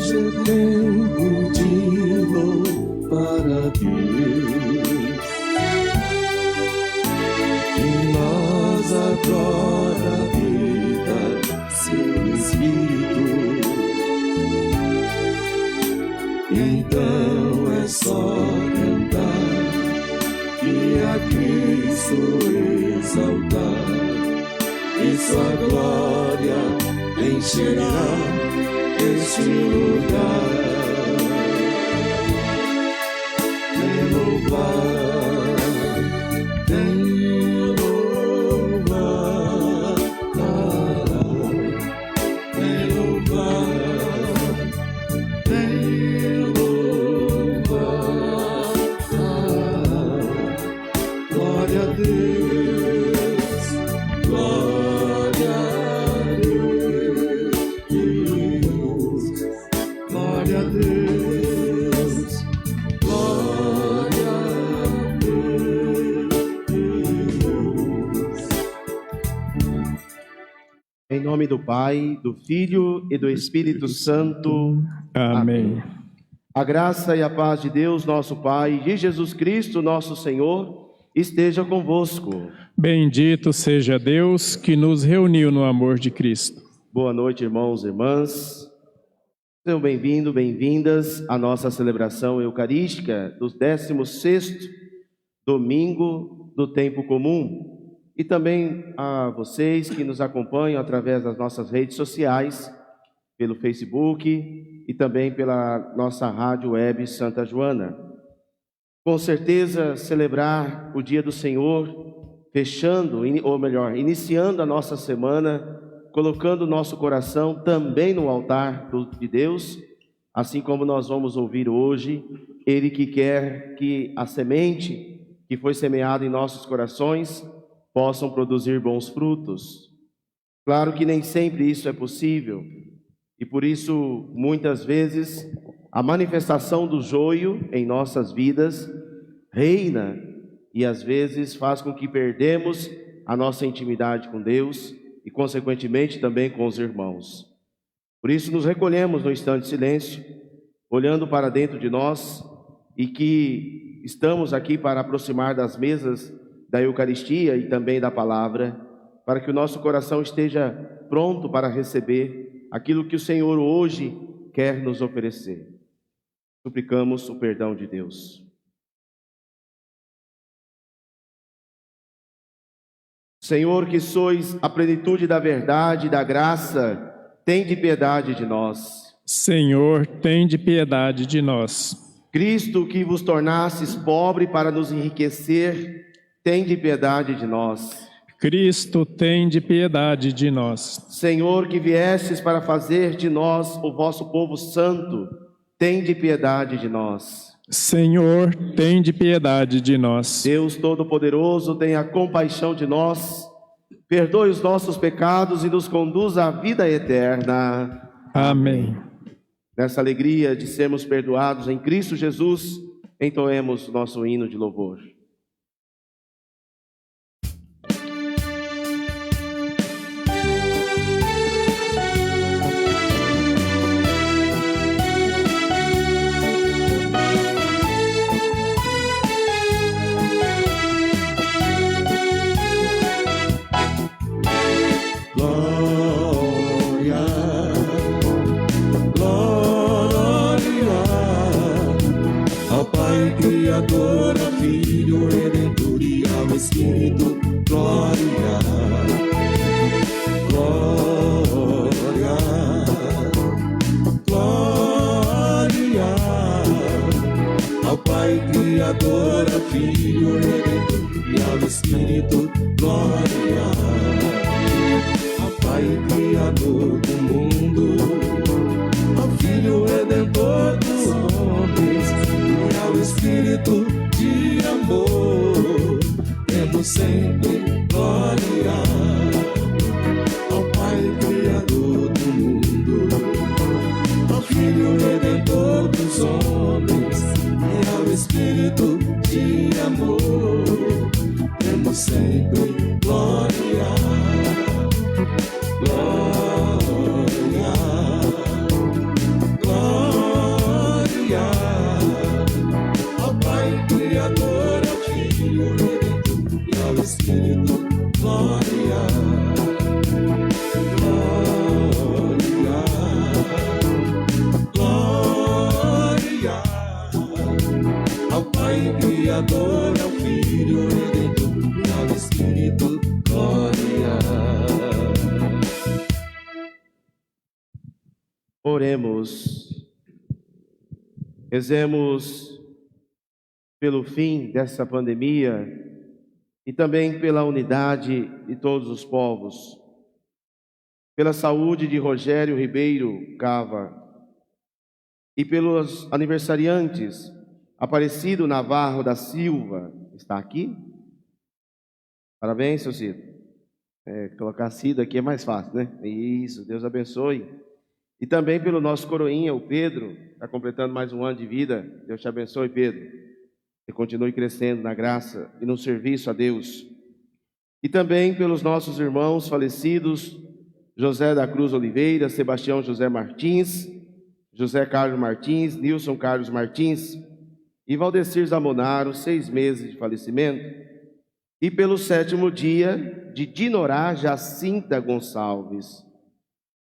Hoje é tempo de louvar a Deus, e nós agora vida seu Espírito. Então é só cantar e a Cristo exaltar, e sua glória encherá este lugar. Vem louvar, vem louvar, vem louvar, vem louvar. Glória a Deus, glória a Deus, glória a Deus, glória a Deus. Em nome do Pai, do Filho e do Espírito Santo. Amém. A graça e a paz de Deus, nosso Pai, e de Jesus Cristo, nosso Senhor, esteja convosco. Bendito seja Deus que nos reuniu no amor de Cristo. Boa noite, irmãos e irmãs. Sejam bem-vindos, bem-vindas à nossa celebração eucarística do 16º domingo do tempo comum. E também a vocês que nos acompanham através das nossas redes sociais, pelo Facebook e também pela nossa rádio web Santa Joana. Com certeza, celebrar o dia do Senhor, iniciando a nossa semana, colocando o nosso coração também no altar de Deus, assim como nós vamos ouvir hoje, Ele que quer que a semente que foi semeada em nossos corações possam produzir bons frutos. Claro que nem sempre isso é possível, e por isso, muitas vezes, a manifestação do joio em nossas vidas reina e às vezes faz com que perdemos a nossa intimidade com Deus e, consequentemente, também com os irmãos. Por isso, nos recolhemos no instante de silêncio, olhando para dentro de nós, e que estamos aqui para aproximar das mesas da Eucaristia e também da Palavra, para que o nosso coração esteja pronto para receber aquilo que o Senhor hoje quer nos oferecer. Suplicamos o perdão de Deus. Senhor, que sois a plenitude da verdade e da graça, tende piedade de nós. Senhor, tende piedade de nós. Cristo, que vos tornastes pobre para nos enriquecer, tende piedade de nós. Cristo, tende piedade de nós. Senhor, que viestes para fazer de nós o vosso povo santo, tende piedade de nós. Senhor, tende piedade de nós. Deus Todo-Poderoso, tenha compaixão de nós, perdoe os nossos pecados e nos conduza à vida eterna. Amém. Nessa alegria de sermos perdoados em Cristo Jesus, entoemos nosso hino de louvor. Criador, ao Filho, Redentor e ao Espírito, glória, glória, glória. Ao Pai Criador, ao Filho, Redentor e ao Espírito, glória. Ao Pai Criador do mundo, ao Filho Redentor dos homens, ao Espírito de amor, temos sempre glória. Ao Pai Criador do mundo, ao Filho Redentor dos homens, e ao Espírito de amor, temos sempre glória. Glória. Oremos. Rezemos pelo fim dessa pandemia e também pela unidade de todos os povos, pela saúde de Rogério Ribeiro Cava e pelos aniversariantes. Aparecido Navarro da Silva está aqui? Parabéns, seu Cido. Colocar Cido aqui é mais fácil, né? Isso, Deus abençoe. E também pelo nosso coroinha, o Pedro, está completando mais um ano de vida. Deus te abençoe, Pedro. E continue crescendo na graça e no serviço a Deus. E também pelos nossos irmãos falecidos, José da Cruz Oliveira, Sebastião José Martins, José Carlos Martins, Nilson Carlos Martins e Valdecir Zamonaro, 6 meses de falecimento. E pelo 7º dia de Dinorá Jacinta Gonçalves.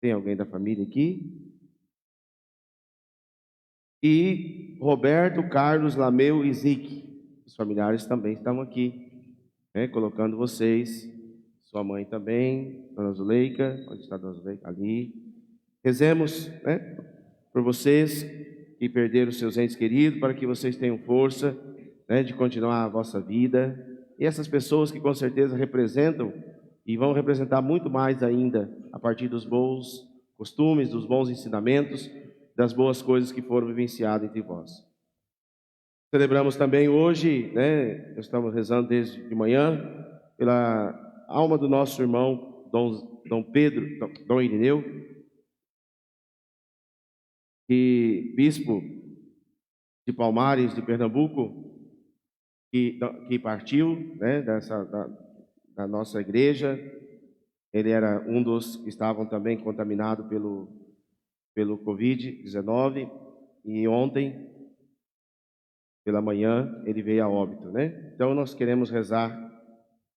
Tem alguém da família aqui? E Roberto Carlos Lameu Izique. Os familiares também estão aqui, colocando vocês. Sua mãe também, Dona Zuleika. Onde está a Dona Zuleika? Ali. Rezemos, por vocês que perderam seus entes queridos, para que vocês tenham força, de continuar a vossa vida. E essas pessoas que com certeza representam e vão representar muito mais ainda a partir dos bons costumes, dos bons ensinamentos, das boas coisas que foram vivenciadas entre vós. Celebramos também hoje, estamos rezando desde de manhã, pela alma do nosso irmão Dom Irineu, que bispo de Palmares, de Pernambuco, que partiu, da nossa igreja. Ele era um dos que estavam também contaminados pelo Covid-19, e ontem, pela manhã, ele veio a óbito, Então nós queremos rezar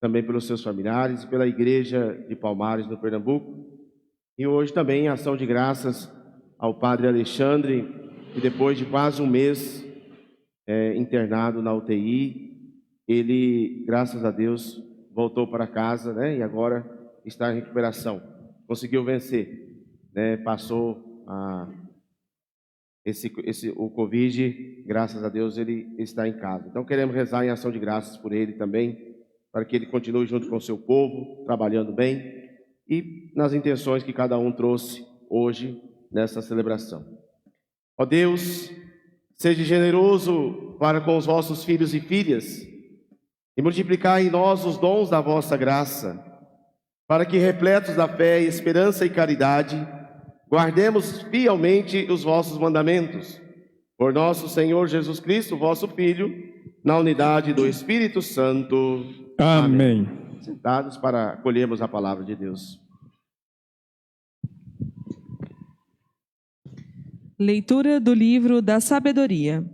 também pelos seus familiares, pela igreja de Palmares, no Pernambuco, e hoje também em ação de graças ao Padre Alexandre, que depois de quase um mês internado na UTI, ele, graças a Deus, voltou para casa, e agora está em recuperação. Conseguiu vencer, passou o Covid, graças a Deus ele está em casa. Então queremos rezar em ação de graças por ele também, para que ele continue junto com o seu povo, trabalhando bem, e nas intenções que cada um trouxe hoje nessa celebração. Ó Deus, seja generoso para com os vossos filhos e filhas, e multiplicai em nós os dons da vossa graça, para que, repletos da fé, esperança e caridade, guardemos fielmente os vossos mandamentos. Por nosso Senhor Jesus Cristo, vosso Filho, na unidade do Espírito Santo. Amém. Sentados para acolhermos a palavra de Deus. Leitura do livro da sabedoria.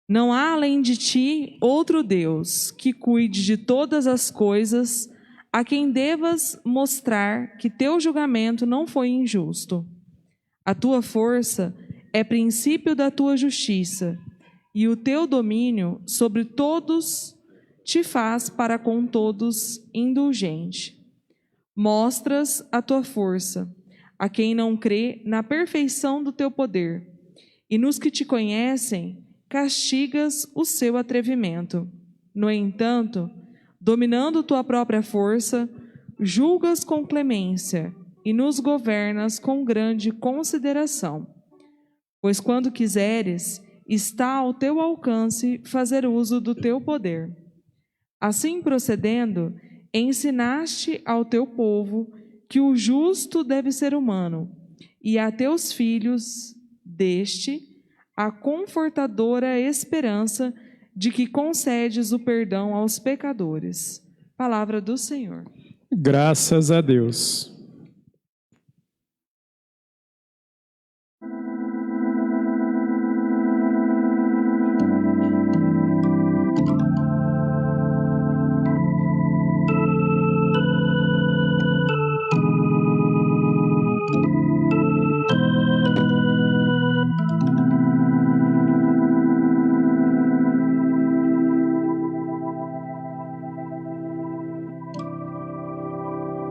Não há além de ti outro Deus que cuide de todas as coisas, a quem devas mostrar que teu julgamento não foi injusto. A tua força é princípio da tua justiça, e o teu domínio sobre todos te faz para com todos indulgente. Mostras a tua força a quem não crê na perfeição do teu poder, e nos que te conhecem castigas o seu atrevimento. No entanto, dominando tua própria força, julgas com clemência e nos governas com grande consideração. Pois quando quiseres, está ao teu alcance fazer uso do teu poder. Assim procedendo, ensinaste ao teu povo que o justo deve ser humano, e a teus filhos deste a confortadora esperança de que concedes o perdão aos pecadores. Palavra do Senhor. Graças a Deus.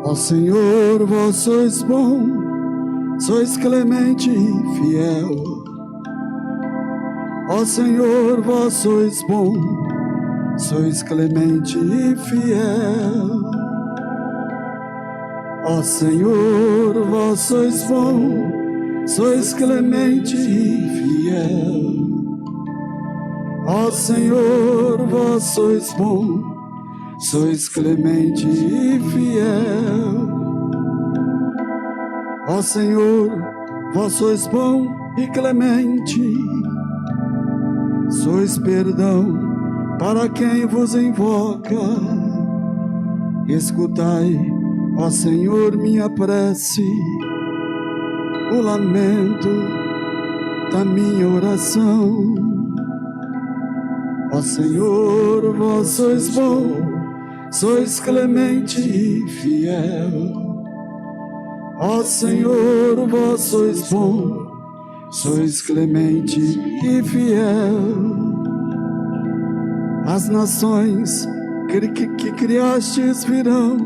Ó Senhor, vós sois bom, sois clemente e fiel. Ó Senhor, vós sois bom, sois clemente e fiel. Ó Senhor, vós sois bom, sois clemente e fiel. Ó Senhor, vós sois bom, sois clemente e fiel. Ó Senhor, vós sois bom e clemente, sois perdão para quem vos invoca. Escutai, ó Senhor, minha prece, o lamento da minha oração. Ó Senhor, vós sois bom, sois clemente e fiel. Ó Senhor, vós sois bom, sois clemente e fiel. As nações que criastes virão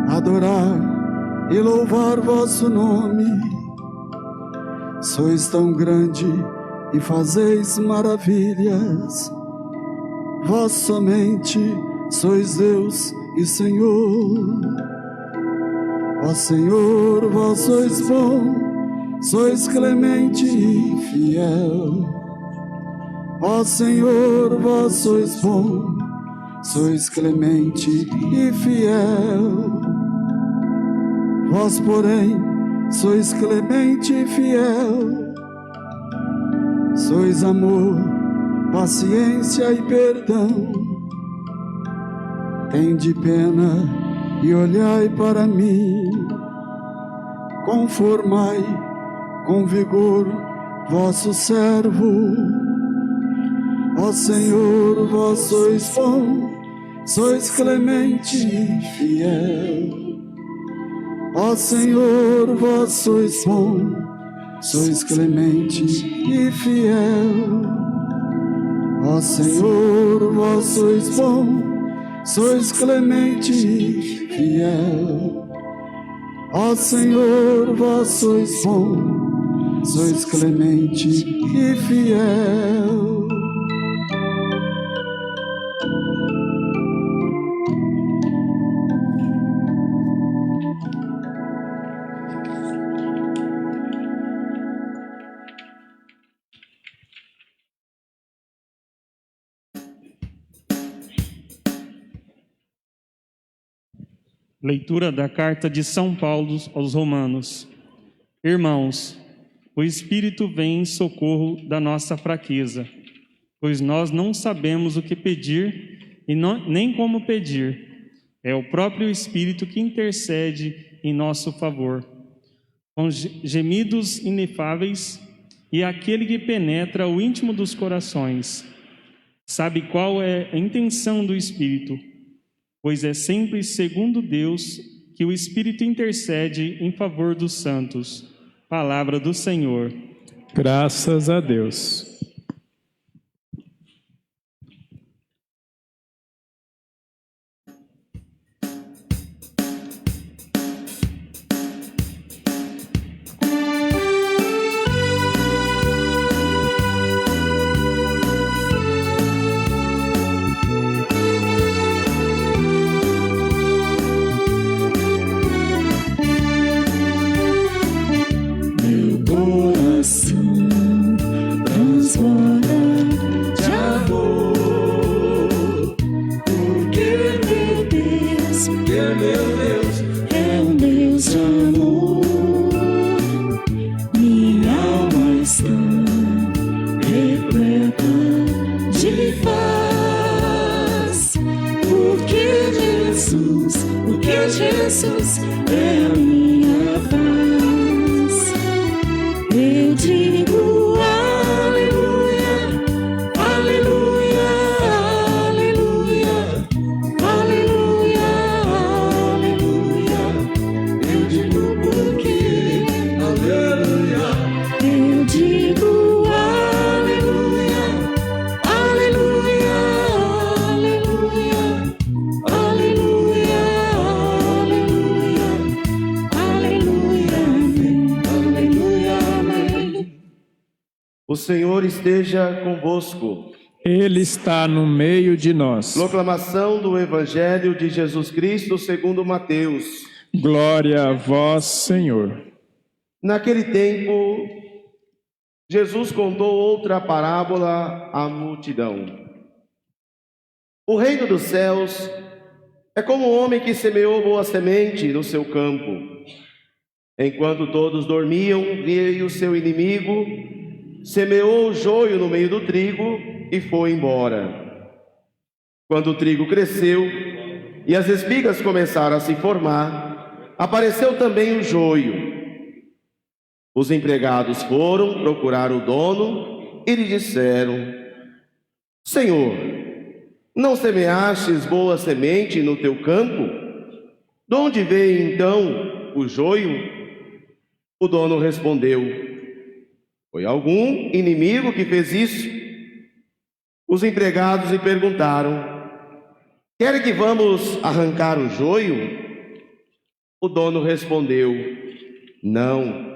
adorar e louvar vosso nome. Sois tão grande e fazeis maravilhas. Vós somente sois Deus e Senhor. Ó Senhor, vós sois bom, sois clemente e fiel. Ó Senhor, vós sois bom, sois clemente e fiel. Vós, porém, sois clemente e fiel. Sois amor, paciência e perdão. Tende pena e olhai para mim. Conformai com vigor vosso servo. Ó Senhor, vós sois bom, sois clemente e fiel. Ó Senhor, vós sois bom, sois clemente e fiel. Ó Senhor, vós sois bom, sois clemente e fiel. Ó Senhor, vós sois bom, sois clemente e fiel. Leitura da carta de São Paulo aos Romanos. Irmãos, o Espírito vem em socorro da nossa fraqueza, pois nós não sabemos o que pedir e nem como pedir. É o próprio Espírito que intercede em nosso favor, com gemidos inefáveis, e aquele que penetra o íntimo dos corações sabe qual é a intenção do Espírito, pois é sempre segundo Deus que o Espírito intercede em favor dos santos. Palavra do Senhor. Graças a Deus. Jesus é a minha paz. Eu digo aleluia, aleluia, aleluia, aleluia, aleluia. Eu digo porque aleluia. Eu digo aleluia, aleluia, aleluia, aleluia, aleluia. O Senhor esteja convosco. Ele está no meio de nós. Proclamação do Evangelho de Jesus Cristo segundo Mateus. Glória a vós, Senhor. Naquele tempo, Jesus contou outra parábola à multidão. O reino dos céus é como um homem que semeou boa semente no seu campo. Enquanto todos dormiam, veio o seu inimigo, semeou o joio no meio do trigo e foi embora. Quando o trigo cresceu e as espigas começaram a se formar, apareceu também o joio. Os empregados foram procurar o dono e lhe disseram: Senhor, não semeastes boa semente no teu campo? De onde veio então o joio? O dono respondeu: Foi algum inimigo que fez isso. Os empregados lhe perguntaram: Quer que vamos arrancar o joio? O dono respondeu: Não.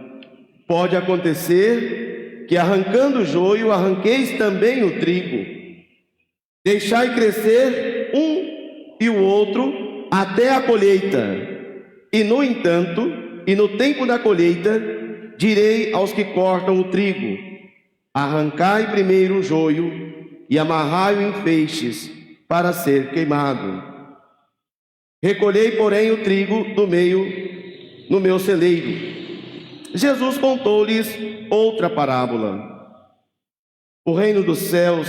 Pode acontecer que arrancando o joio, arranqueis também o trigo. Deixai crescer um e o outro até a colheita. E no entanto, e no tempo da colheita, direi aos que cortam o trigo: arrancai primeiro o joio e amarrai-o em feixes para ser queimado. Recolhei, porém, o trigo no meu celeiro. Jesus contou-lhes outra parábola. O reino dos céus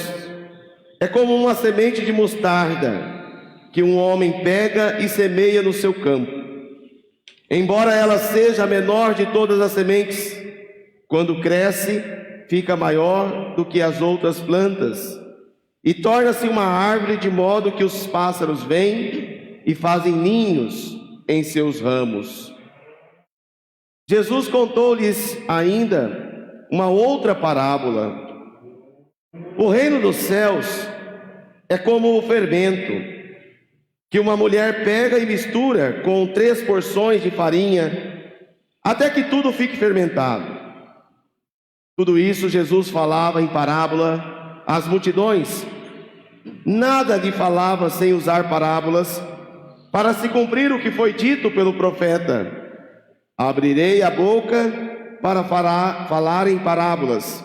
é como uma semente de mostarda que um homem pega e semeia no seu campo. Embora ela seja a menor de todas as sementes, quando cresce, fica maior do que as outras plantas e torna-se uma árvore, de modo que os pássaros vêm e fazem ninhos em seus ramos. Jesus contou-lhes ainda uma outra parábola. O reino dos céus é como o fermento que uma mulher pega e mistura com 3 porções de farinha, até que tudo fique fermentado. Tudo isso Jesus falava em parábola às multidões. Nada lhe falava sem usar parábolas, para se cumprir o que foi dito pelo profeta: Abrirei a boca para falar em parábolas.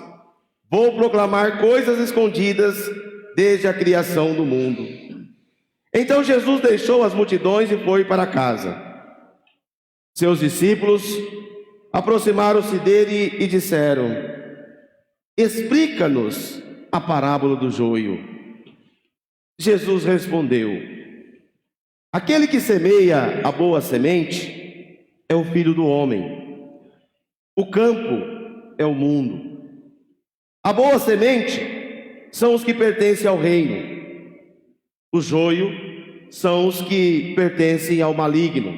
Vou proclamar coisas escondidas desde a criação do mundo. Então Jesus deixou as multidões e foi para casa. Seus discípulos aproximaram-se dele e disseram: Explica-nos a parábola do joio. Jesus respondeu: Aquele que semeia a boa semente é o Filho do homem. O campo é o mundo. A boa semente são os que pertencem ao reino. O joio são os que pertencem ao maligno.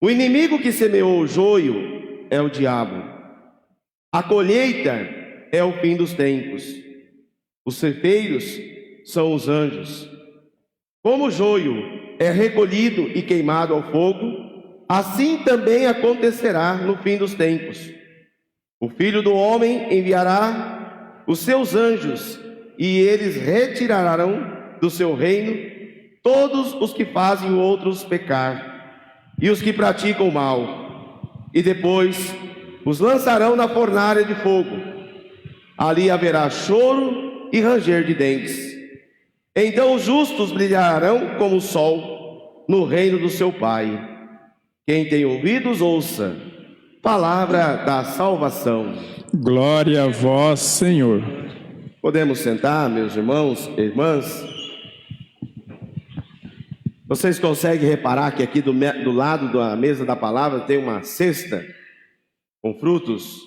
O inimigo que semeou o joio é o diabo. A colheita é o fim dos tempos. Os ceifeiros são os anjos. Como o joio é recolhido e queimado ao fogo, assim também acontecerá no fim dos tempos. O Filho do homem enviará os seus anjos, e eles retirarão do seu reino todos os que fazem outros pecar e os que praticam o mal, e depois os lançarão na fornalha de fogo. Ali haverá choro e ranger de dentes. Então os justos brilharão como o sol no reino do seu Pai. Quem tem ouvidos, ouça. Palavra da salvação. Glória a vós, Senhor. Podemos sentar, meus irmãos e irmãs? Vocês conseguem reparar que aqui do lado da mesa da palavra tem uma cesta com frutos?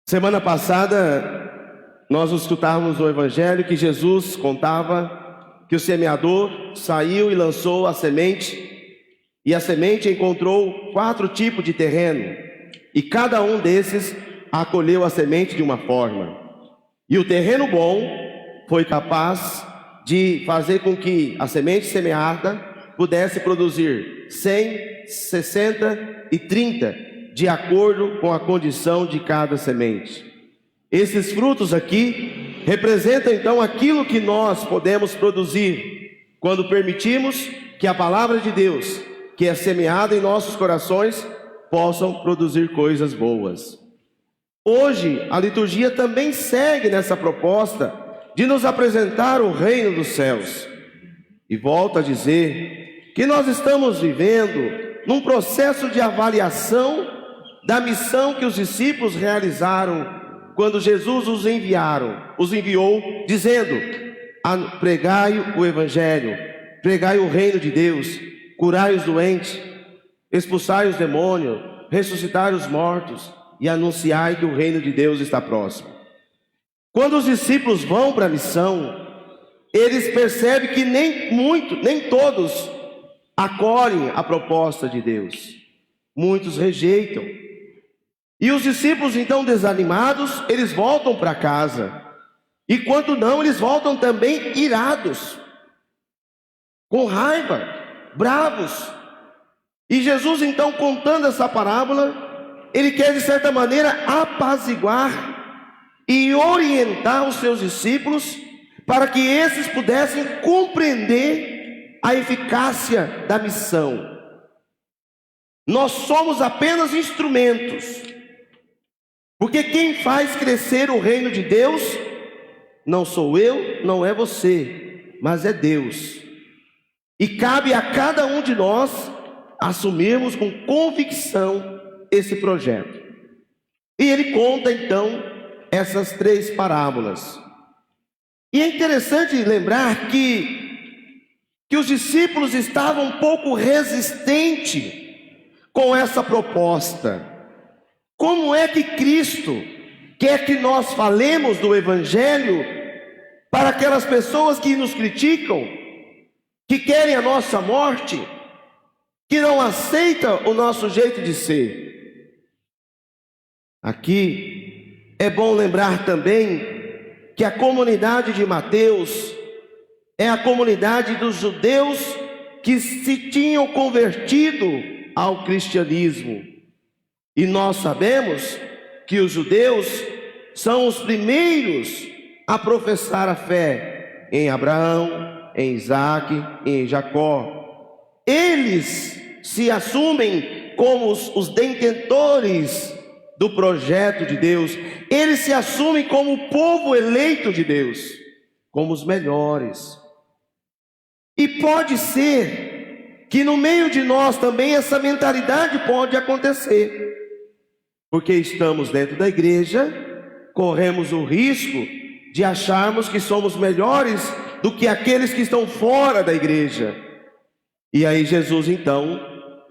Semana passada, nós escutávamos o Evangelho que Jesus contava que o semeador saiu e lançou a semente. E a semente encontrou 4 tipos de terreno, e cada um desses acolheu a semente de uma forma. E o terreno bom foi capaz de fazer com que a semente semeada pudesse produzir 100, 60 e 30 de acordo com a condição de cada semente. Esses frutos aqui representam então aquilo que nós podemos produzir quando permitimos que a palavra de Deus, que é semeada em nossos corações, possam produzir coisas boas. Hoje, a liturgia também segue nessa proposta de nos apresentar o reino dos céus. E volta a dizer que nós estamos vivendo num processo de avaliação da missão que os discípulos realizaram quando Jesus os enviou, dizendo: pregai o evangelho, pregai o reino de Deus, curai os doentes, expulsai os demônios, ressuscitai os mortos e anunciai que o reino de Deus está próximo. Quando os discípulos vão para a missão, eles percebem que nem todos acolhem a proposta de Deus. Muitos rejeitam. E os discípulos, então, desanimados, eles voltam para casa. E quando não, eles voltam também irados, com raiva, bravos. E Jesus, então, contando essa parábola, ele quer, de certa maneira, apaziguar e orientar os seus discípulos para que esses pudessem compreender a eficácia da missão. Nós somos apenas instrumentos, porque quem faz crescer o reino de Deus não sou eu, não é você, mas é Deus. E cabe a cada um de nós assumirmos com convicção esse projeto. E ele conta então essas 3 parábolas. E é interessante lembrar que os discípulos estavam um pouco resistentes com essa proposta. Como é que Cristo quer que nós falemos do Evangelho para aquelas pessoas que nos criticam, que querem a nossa morte, que não aceitam o nosso jeito de ser? Aqui é bom lembrar também que a comunidade de Mateus é a comunidade dos judeus que se tinham convertido ao cristianismo. E nós sabemos que os judeus são os primeiros a professar a fé em Abraão, em Isaac e em Jacó. Eles se assumem como os detentores do projeto de Deus. Eles se assumem como o povo eleito de Deus, como os melhores. E pode ser que no meio de nós também essa mentalidade pode acontecer, porque estamos dentro da igreja, corremos o risco de acharmos que somos melhores do que aqueles que estão fora da igreja. E aí Jesus então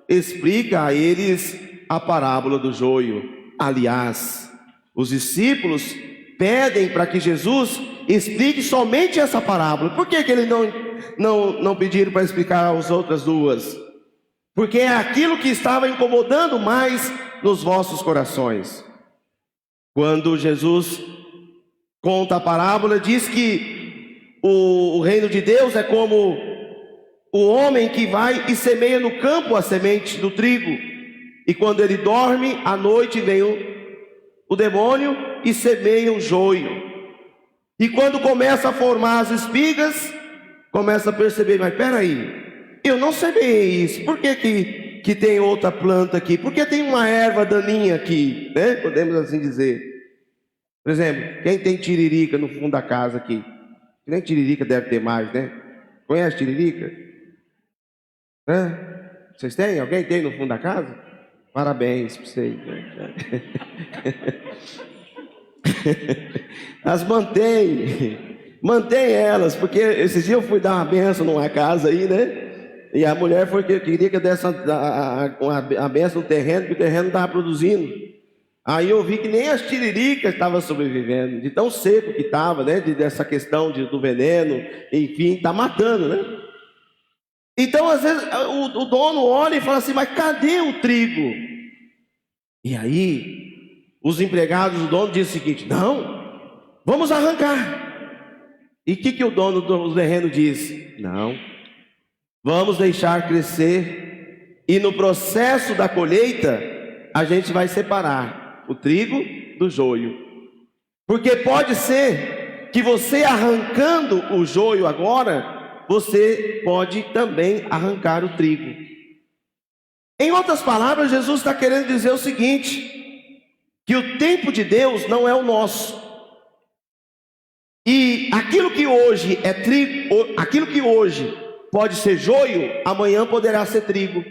explica a eles a parábola do joio. Aliás, os discípulos pedem para que Jesus explique somente essa parábola. Por que eles não pediram para explicar as outras 2? Porque é aquilo que estava incomodando mais nos vossos corações. Quando Jesus conta a parábola, diz que o reino de Deus é como o homem que vai e semeia no campo a semente do trigo, e quando ele dorme, à noite vem o demônio e semeia o joio. E quando começa a formar as espigas, começa a perceber: mas peraí, eu não semeei isso, por que tem outra planta aqui? Por que tem uma erva daninha aqui, né? Podemos assim dizer. Por exemplo, quem tem tiririca no fundo da casa aqui? Nem tiririca deve ter mais, né? Conhece tiririca? Vocês têm? Alguém tem no fundo da casa? Parabéns para vocês. As mantém elas, porque esses dias eu fui dar uma benção numa casa aí, né? E a mulher foi que queria que eu desse a benção no terreno, porque o terreno não estava produzindo. Aí eu vi que nem as tiriricas estavam sobrevivendo, de tão seco que estava, né? Dessa questão do veneno, enfim, está matando, né? Então, às vezes, o dono olha e fala assim: mas cadê o trigo? E aí, os empregados do dono dizem o seguinte: não, vamos arrancar. E o que o dono do terreno diz? Não, vamos deixar crescer. E no processo da colheita, a gente vai separar o trigo do joio. Porque pode ser que você arrancando o joio agora, você pode também arrancar o trigo. Em outras palavras, Jesus está querendo dizer o seguinte: que o tempo de Deus não é o nosso. E aquilo que hoje é trigo, aquilo que hoje pode ser joio, amanhã poderá ser trigo.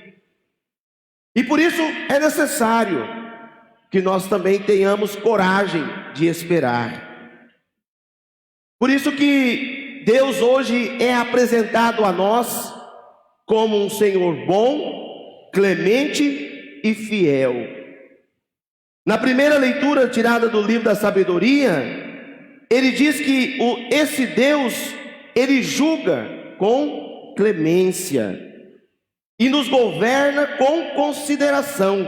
E por isso é necessário que nós também tenhamos coragem de esperar. Por isso que Deus hoje é apresentado a nós como um Senhor bom, clemente e fiel. Na primeira leitura tirada do livro da sabedoria, ele diz que esse Deus, ele julga com clemência e nos governa com consideração.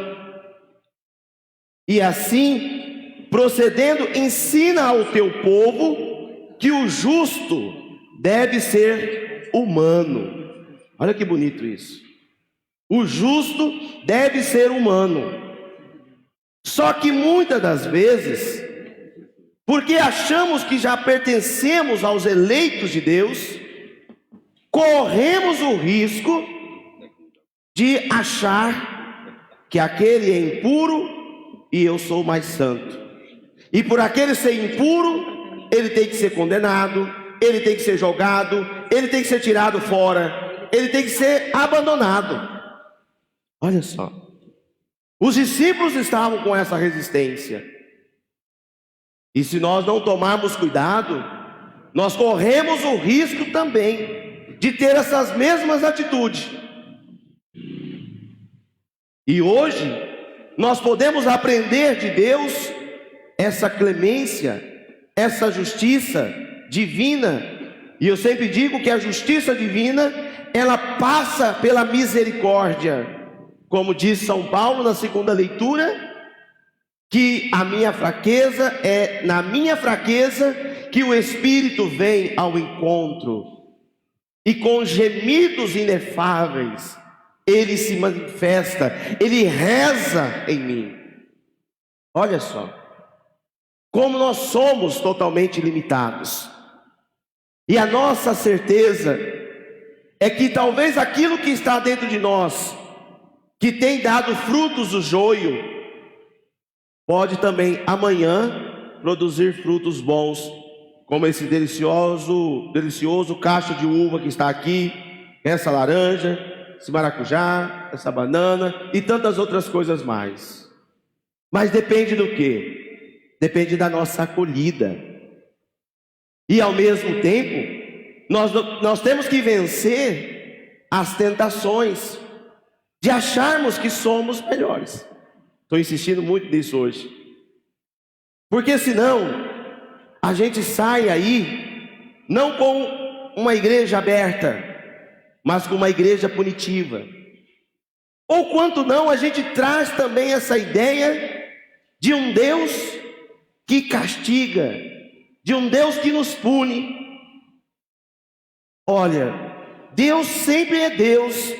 E assim, procedendo, ensina ao teu povo que o justo deve ser humano. Olha que bonito isso. O justo deve ser humano. Só que muitas das vezes, porque achamos que já pertencemos aos eleitos de Deus, corremos o risco de achar que aquele é impuro e eu sou mais santo. E por aquele ser impuro, ele tem que ser condenado, ele tem que ser jogado, ele tem que ser tirado fora, ele tem que ser abandonado. Olha só. Os discípulos estavam com essa resistência. E se nós não tomarmos cuidado, nós corremos o risco também de ter essas mesmas atitudes. E hoje, nós podemos aprender de Deus essa clemência, essa justiça divina. E eu sempre digo que a justiça divina, ela passa pela misericórdia. Como diz São Paulo na segunda leitura, que a minha fraqueza é na minha fraqueza que o Espírito vem ao encontro, e com gemidos inefáveis ele se manifesta, ele reza em mim. Olha só, como nós somos totalmente limitados, e a nossa certeza é que talvez aquilo que está dentro de nós, que tem dado frutos do joio, pode também amanhã produzir frutos bons, como esse delicioso cacho de uva que está aqui, essa laranja, esse maracujá, essa banana e tantas outras coisas mais. Mas depende do quê? Depende da nossa acolhida. E ao mesmo tempo, nós temos que vencer as tentações de acharmos que somos melhores. Estou insistindo muito nisso hoje. Porque senão, a gente sai aí, não com uma igreja aberta, mas com uma igreja punitiva. Ou quanto não, a gente traz também essa ideia de um Deus que castiga, de um Deus que nos pune. Olha, Deus sempre é Deus.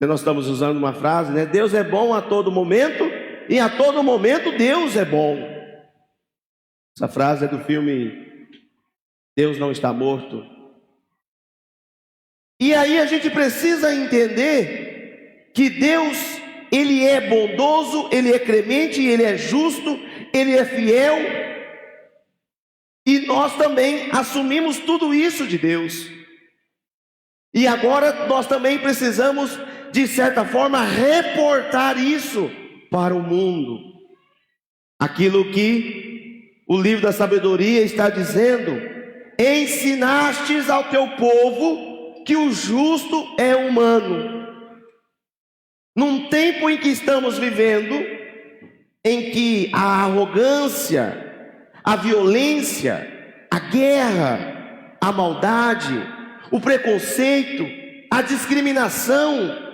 Nós estamos usando uma frase, né? Deus é bom a todo momento, e a todo momento Deus é bom. Essa frase é do filme Deus Não Está Morto. E aí a gente precisa entender que Deus, ele é bondoso, ele é clemente, ele é justo, ele é fiel. E nós também assumimos tudo isso de Deus. E agora nós também precisamos, de certa forma, reportar isso para o mundo. Aquilo que o livro da sabedoria está dizendo: ensinastes ao teu povo que o justo é humano. Num tempo em que estamos vivendo, em que a arrogância, a violência, a guerra, a maldade, o preconceito, a discriminação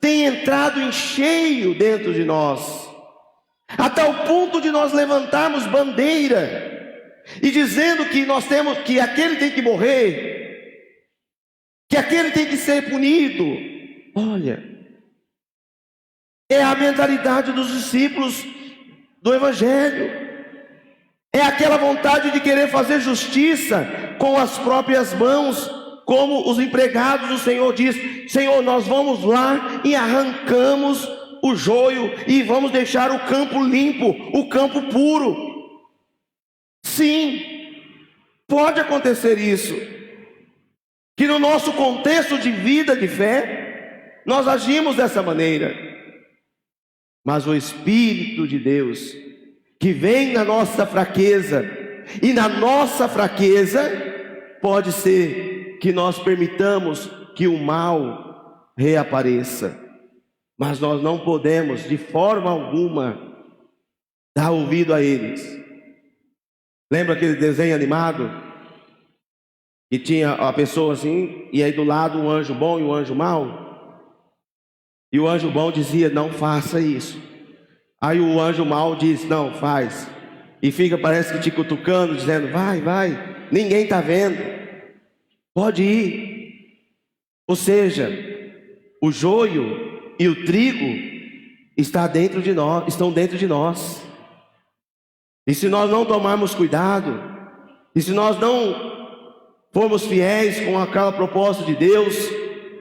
tem entrado em cheio dentro de nós, a tal ponto de nós levantarmos bandeira e dizendo que nós temos, que aquele tem que morrer, que aquele tem que ser punido. Olha, É a mentalidade dos discípulos do Evangelho. É aquela vontade de querer fazer justiça com as próprias mãos, como os empregados do Senhor diz: Senhor, nós vamos lá e arrancamos o joio e vamos deixar o campo limpo, o campo puro. Sim, pode acontecer isso, que no nosso contexto de vida de fé, nós agimos dessa maneira. Mas o Espírito de Deus, que vem na nossa fraqueza, e na nossa fraqueza, pode ser que nós permitamos que o mal reapareça. Mas nós não podemos, de forma alguma, dar ouvido a eles. Lembra aquele desenho animado? Que tinha a pessoa assim, e aí do lado um anjo bom e um anjo mau? E o anjo bom dizia: não faça isso. Aí o anjo mau diz: não, faz. E fica, parece que te cutucando, dizendo: vai, vai, ninguém está vendo, pode ir. Ou seja, o joio e o trigo estão dentro de nós. E se nós não tomarmos cuidado, e se nós não formos fiéis com aquela proposta de Deus,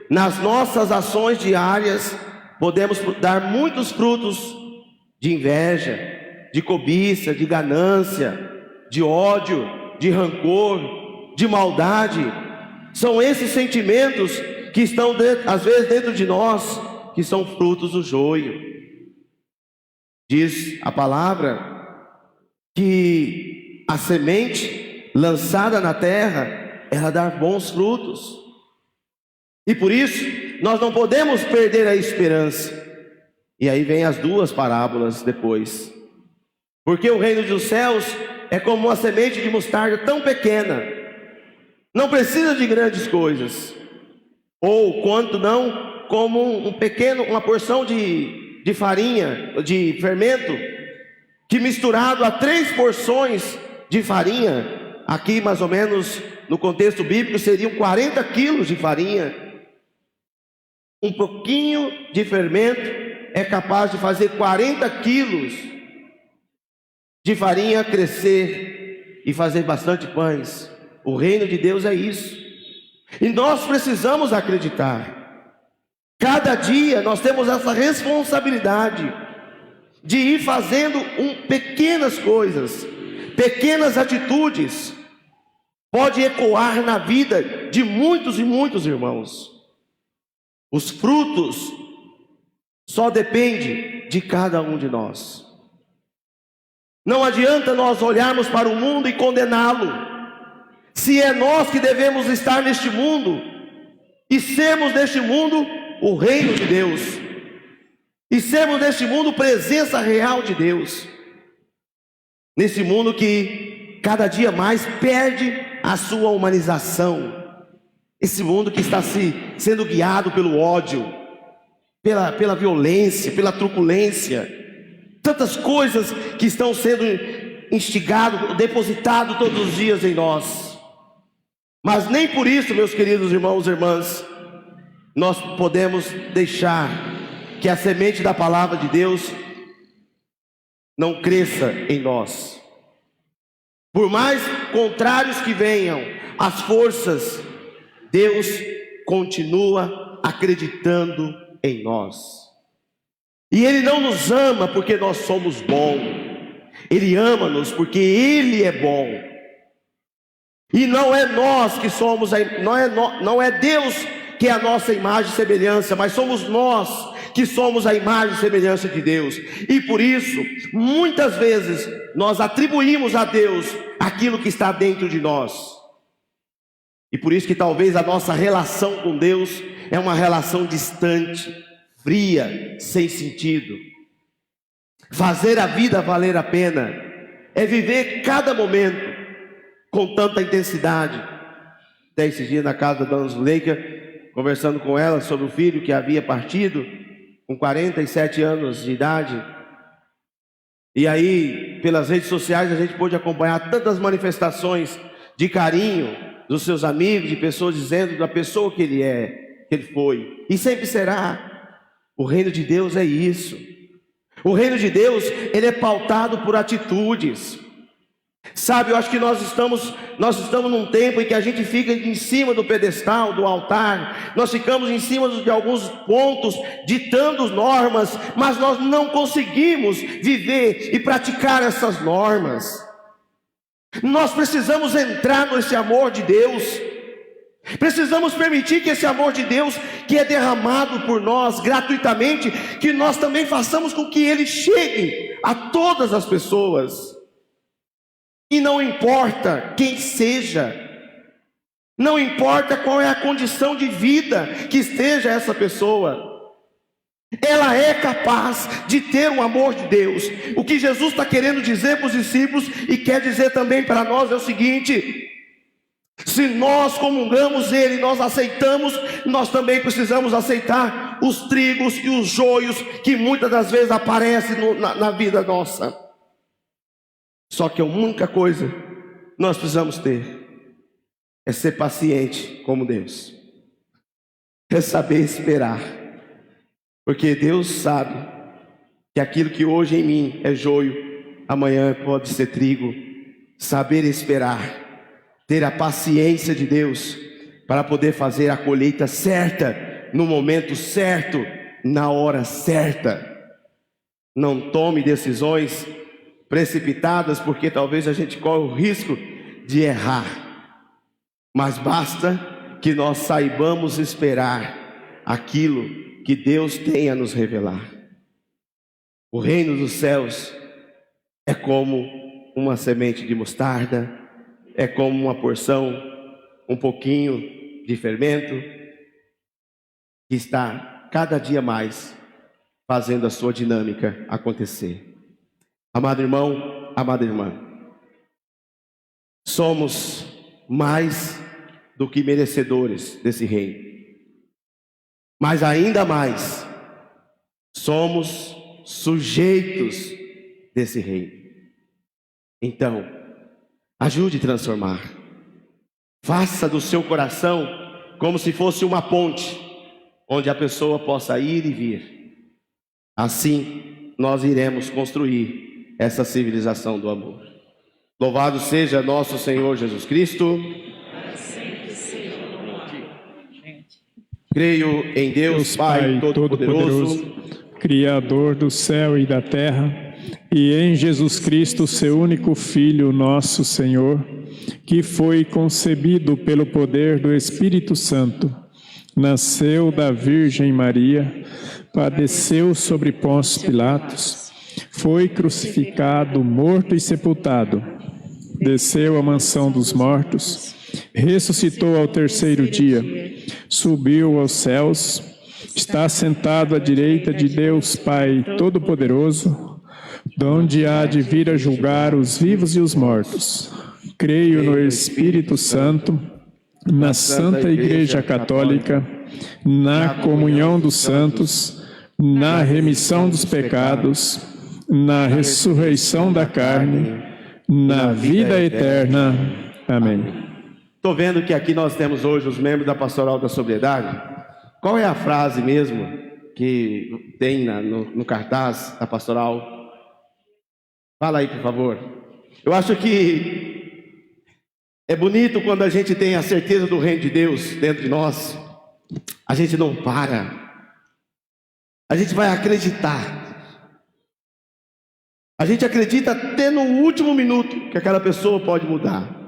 nas nossas ações diárias, podemos dar muitos frutos de inveja, de cobiça, de ganância, de ódio, de rancor, de maldade. São esses sentimentos que estão, às vezes, dentro de nós, que são frutos do joio. Diz a palavra que a semente lançada na terra, ela dá bons frutos. E por isso, nós não podemos perder a esperança. E aí vem as duas parábolas depois. Porque o reino dos céus é como uma semente de mostarda tão pequena. Não precisa de grandes coisas. Ou quanto não, como uma porção de farinha, de fermento, que misturado a 3 porções de farinha, aqui mais ou menos no contexto bíblico seriam 40 quilos de farinha. Um pouquinho de fermento é capaz de fazer 40 quilos de farinha crescer e fazer bastante pães. O reino de Deus é isso. E nós precisamos acreditar. Cada dia nós temos essa responsabilidade de ir fazendo pequenas coisas, pequenas atitudes, pode ecoar na vida de muitos e muitos irmãos. Os frutos só dependem de cada um de nós. Não adianta nós olharmos para o mundo e condená-lo, se é nós que devemos estar neste mundo e sermos neste mundo o reino de Deus, e sermos neste mundo presença real de Deus, nesse mundo que cada dia mais perde a sua humanização, esse mundo que está sendo guiado pelo ódio, pela violência, pela truculência, tantas coisas que estão sendo instigado, depositado todos os dias em nós. Mas nem por isso, meus queridos irmãos e irmãs, nós podemos deixar que a semente da palavra de Deus não cresça em nós. Por mais contrários que venham as forças, Deus continua acreditando em nós. E Ele não nos ama porque nós somos bons. Ele ama-nos porque Ele é bom. E não é nós que somos, não é Deus que é a nossa imagem e semelhança, mas somos nós que somos a imagem e semelhança de Deus. E por isso, muitas vezes, nós atribuímos a Deus aquilo que está dentro de nós. E por isso que talvez a nossa relação com Deus é uma relação distante, fria, sem sentido. Fazer a vida valer a pena é viver cada momento com tanta intensidade. Até esse dia na casa da dona Zuleika, conversando com ela sobre o filho que havia partido com 47 anos de idade. E aí, pelas redes sociais, a gente pôde acompanhar tantas manifestações de carinho dos seus amigos, de pessoas dizendo da pessoa que ele é, que ele foi, e sempre será. O reino de Deus é isso. O reino de Deus, ele é pautado por atitudes. Sabe, eu acho que nós estamos num tempo em que a gente fica em cima do pedestal, do altar. Nós ficamos em cima de alguns pontos, ditando normas, mas nós não conseguimos viver e praticar essas normas. Nós precisamos entrar nesse amor de Deus. Precisamos permitir que esse amor de Deus, que é derramado por nós gratuitamente, que nós também façamos com que ele chegue a todas as pessoas. E não importa quem seja, não importa qual é a condição de vida que esteja essa pessoa, ela é capaz de ter um amor de Deus. O que Jesus está querendo dizer para os discípulos e quer dizer também para nós é o seguinte: se nós comungamos Ele, nós aceitamos, nós também precisamos aceitar os trigos e os joios que muitas das vezes aparecem na vida nossa. Só que a única coisa que nós precisamos ter é ser paciente como Deus, é saber esperar, porque Deus sabe que aquilo que hoje em mim é joio, amanhã pode ser trigo. Saber esperar, ter a paciência de Deus para poder fazer a colheita certa, no momento certo, na hora certa. Não tome decisões precipitadas, porque talvez a gente corra o risco de errar, mas basta que nós saibamos esperar aquilo que Deus tem a nos revelar. O reino dos céus é como uma semente de mostarda, é como uma porção, um pouquinho de fermento, que está cada dia mais fazendo a sua dinâmica acontecer. Amado irmão, amada irmã, somos mais do que merecedores desse reino, mas ainda mais, somos sujeitos desse reino. Então, ajude a transformar, faça do seu coração como se fosse uma ponte, onde a pessoa possa ir e vir. Assim, nós iremos construir essa civilização do amor. Louvado seja nosso Senhor Jesus Cristo. Creio em Deus Pai Todo-Poderoso, Criador do céu e da terra, e em Jesus Cristo, seu único Filho, nosso Senhor, que foi concebido pelo poder do Espírito Santo, nasceu da Virgem Maria, padeceu sobre Pôncio Pilatos, foi crucificado, morto e sepultado, desceu à mansão dos mortos, ressuscitou ao terceiro dia, subiu aos céus, está sentado à direita de Deus Pai Todo-Poderoso, donde há de vir a julgar os vivos e os mortos. Creio no Espírito Santo, na Santa Igreja Católica, na comunhão dos santos, na remissão dos pecados, na ressurreição da carne, na vida eterna. Amém. Estou vendo que aqui nós temos hoje os membros da Pastoral da Sobriedade. Qual é a frase mesmo que tem no cartaz da Pastoral? Fala aí, por favor. Eu acho que é bonito quando a gente tem a certeza do reino de Deus dentro de nós. A gente não para. A gente vai acreditar. A gente acredita até no último minuto que aquela pessoa pode mudar.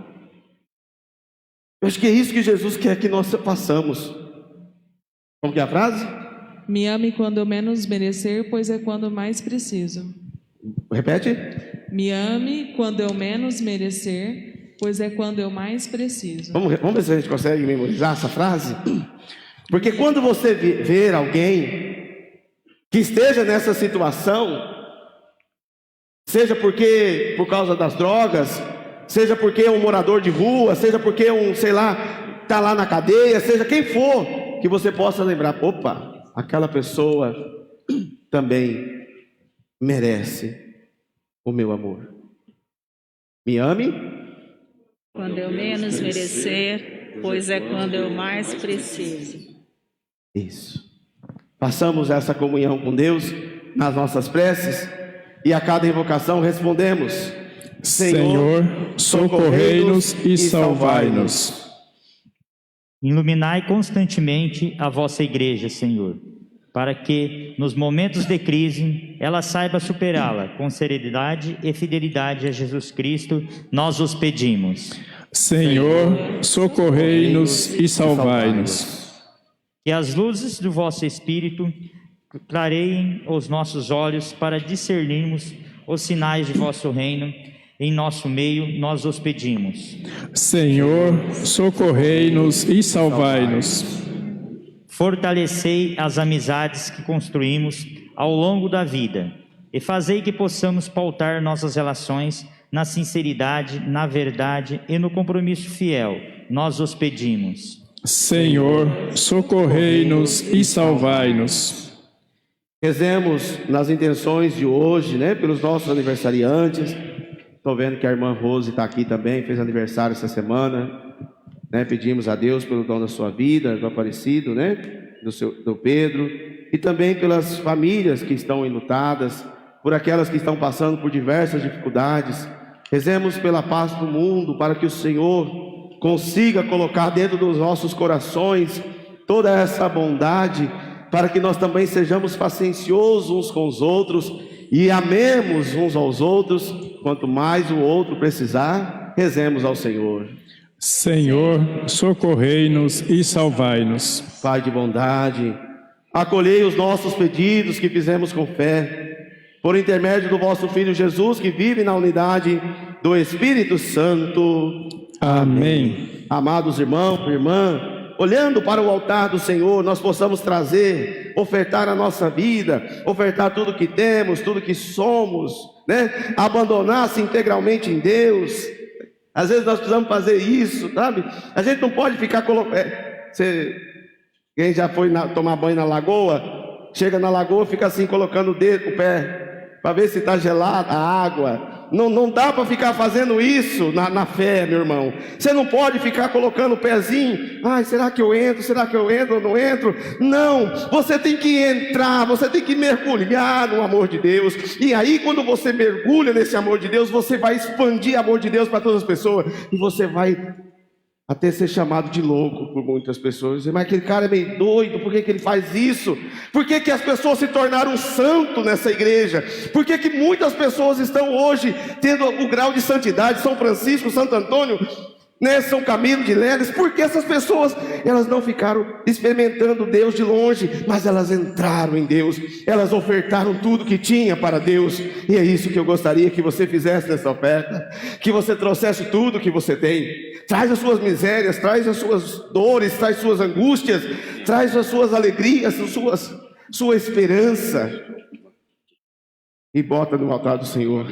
Eu acho que é isso que Jesus quer que nós façamos. Como que é a frase? Me ame quando eu menos merecer, pois é quando mais preciso. Repete. Me ame quando eu menos merecer, pois é quando eu mais preciso. Vamos ver se a gente consegue memorizar essa frase. Porque quando você ver alguém que esteja nessa situação, seja porque por causa das drogas, seja porque é um morador de rua, seja porque está lá na cadeia, seja quem for, que você possa lembrar, opa, aquela pessoa também merece o meu amor. Me ame quando eu menos merecer, pois é quando eu mais preciso. Isso. Façamos essa comunhão com Deus nas nossas preces e a cada invocação respondemos: Senhor, socorrei-nos e salvai-nos. Iluminai constantemente a vossa igreja, Senhor, para que, nos momentos de crise, ela saiba superá-la com serenidade e fidelidade a Jesus Cristo, nós os pedimos. Senhor, socorrei-nos e salvai-nos. Que as luzes do vosso Espírito clareiem os nossos olhos para discernirmos os sinais de vosso reino. Em nosso meio, nós os pedimos. Senhor, socorrei-nos e salvai-nos. Fortalecei as amizades que construímos ao longo da vida e fazei que possamos pautar nossas relações na sinceridade, na verdade e no compromisso fiel. Nós os pedimos. Senhor, socorrei-nos e salvai-nos. Rezemos nas intenções de hoje, pelos nossos aniversariantes. Estou vendo que a irmã Rose está aqui também, fez aniversário essa semana. Pedimos a Deus pelo dom da sua vida, do Aparecido, do Pedro. E também pelas famílias que estão enlutadas, por aquelas que estão passando por diversas dificuldades. Rezemos pela paz do mundo, para que o Senhor consiga colocar dentro dos nossos corações toda essa bondade, para que nós também sejamos pacienciosos uns com os outros e amemos uns aos outros. Quanto mais o outro precisar, rezemos ao Senhor. Senhor, socorrei-nos e salvai-nos. Pai de bondade, acolhei os nossos pedidos que fizemos com fé, por intermédio do vosso Filho Jesus, que vive na unidade do Espírito Santo. Amém. Amados irmãos e irmãs, olhando para o altar do Senhor, nós possamos trazer, ofertar a nossa vida, ofertar tudo que temos, tudo que somos, abandonar-se integralmente em Deus. Às vezes nós precisamos fazer isso, sabe? A gente não pode ficar colocando. Quem já foi tomar banho na lagoa, chega na lagoa, fica assim colocando o dedo, o pé, para ver se está gelada a água. Não dá para ficar fazendo isso na fé, meu irmão. Você não pode ficar colocando o pezinho. Ai, será que eu entro? Será que eu entro ou não entro? Não, você tem que entrar, você tem que mergulhar no amor de Deus. E aí, quando você mergulha nesse amor de Deus, você vai expandir o amor de Deus para todas as pessoas. E você vai até ser chamado de louco por muitas pessoas. Mas aquele cara é meio doido, por que ele faz isso? Por que as pessoas se tornaram santos nessa igreja? Por que muitas pessoas estão hoje tendo o grau de santidade? São Francisco, Santo Antônio, São Camilo de Leles? Porque essas pessoas, elas não ficaram experimentando Deus de longe, mas elas entraram em Deus, elas ofertaram tudo que tinha para Deus. E é isso que eu gostaria que você fizesse nessa oferta, que você trouxesse tudo que você tem. Traz as suas misérias, traz as suas dores, traz as suas angústias, traz as suas alegrias, sua esperança, e bota no altar do Senhor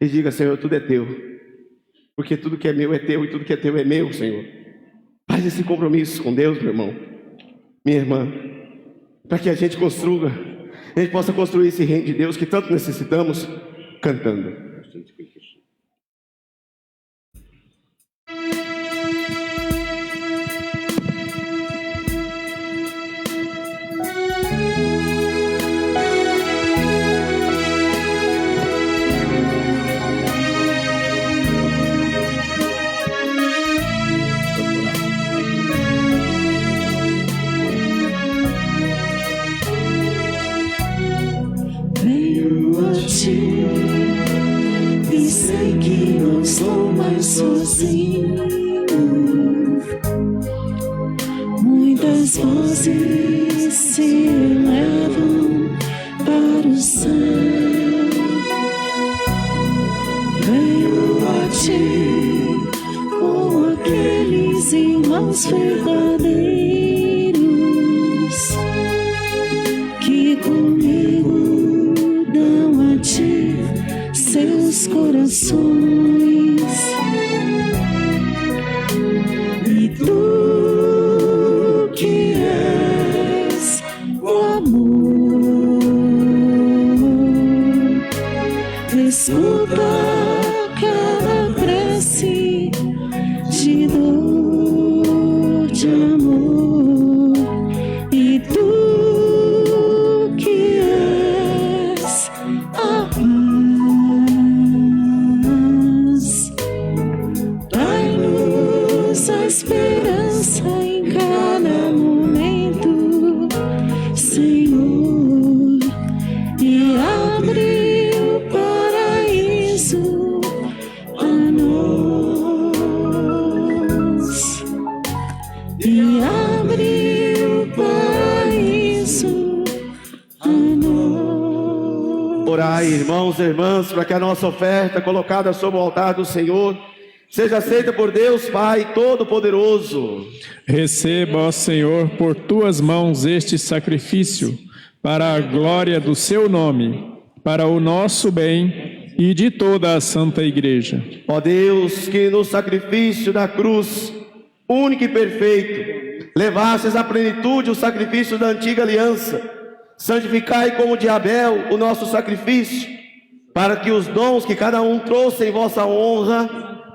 e diga: Senhor, tudo é teu, porque tudo que é meu é teu e tudo que é teu é meu, Senhor. Faz esse compromisso com Deus, meu irmão, minha irmã, para que a gente possa construir esse reino de Deus que tanto necessitamos, cantando. E sei que não estou mais sozinho. Muitas vozes se elevam para o céu. Venho a ti com aqueles irmãos verdadeiros que comigo dão a ti seus corações. E tu que és o amor, escuta cada prece de dor, de amor. E tu Orai, irmãos e irmãs, para que a nossa oferta colocada sobre o altar do Senhor seja aceita por Deus Pai Todo-Poderoso. Receba, ó Senhor, por tuas mãos este sacrifício, para a glória do seu nome, para o nosso bem e de toda a Santa Igreja. Ó Deus, que no sacrifício da cruz, único e perfeito, levastes à plenitude o sacrifício da antiga aliança, santificai como de Abel o nosso sacrifício, para que os dons que cada um trouxe em vossa honra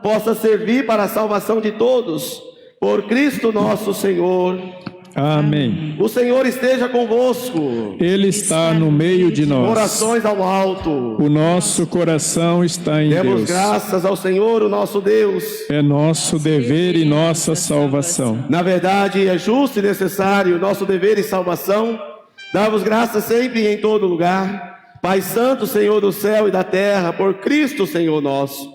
possa servir para a salvação de todos, por Cristo nosso Senhor. Amém. O Senhor esteja convosco. Ele está no meio de nós. Orações ao alto. O nosso coração está em Demos Deus. graças ao Senhor, o nosso Deus. É nosso dever e nossa salvação. Na verdade, é justo e necessário nosso dever e salvação. Dá-vos graças sempre e em todo lugar. Pai Santo, Senhor do céu e da terra, por Cristo, Senhor nosso.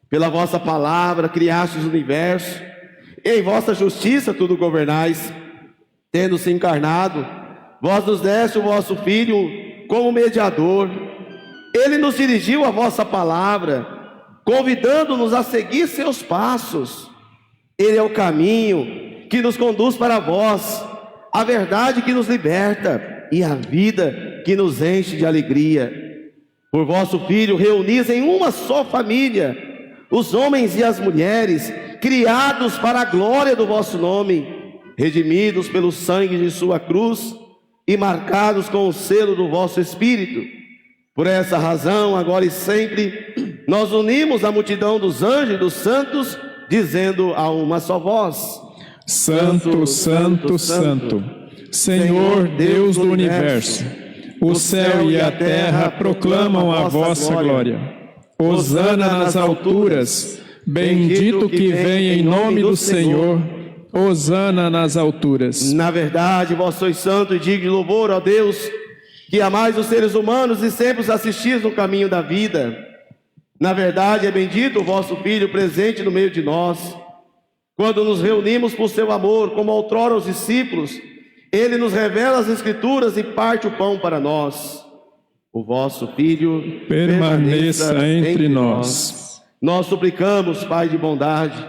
Pela vossa palavra criastes o universo, e em vossa justiça tudo governais. Tendo-se encarnado, vós nos deste o vosso Filho como mediador. Ele nos dirigiu a vossa palavra, convidando-nos a seguir seus passos. Ele é o caminho que nos conduz para vós, a verdade que nos liberta e a vida que nos enche de alegria. Por vosso Filho reunis em uma só família os homens e as mulheres, criados para a glória do vosso nome, redimidos pelo sangue de sua cruz e marcados com o selo do vosso Espírito. Por essa razão, agora e sempre, nós unimos a multidão dos anjos e dos santos, dizendo a uma só voz: Santo, Santo, Santo, Senhor Deus do universo, o céu e a terra proclamam a vossa glória. Hosana nas alturas, bendito que vem em nome do Senhor. Hosana nas alturas. Na verdade, vós sois santo e digno de louvor, ó Deus, que amais os seres humanos e sempre os assistis no caminho da vida. Na verdade, é bendito o vosso Filho presente no meio de nós. Quando nos reunimos por seu amor, como outrora os discípulos, ele nos revela as Escrituras e parte o pão para nós. O vosso Filho permaneça entre nós. Nós suplicamos, Pai de bondade,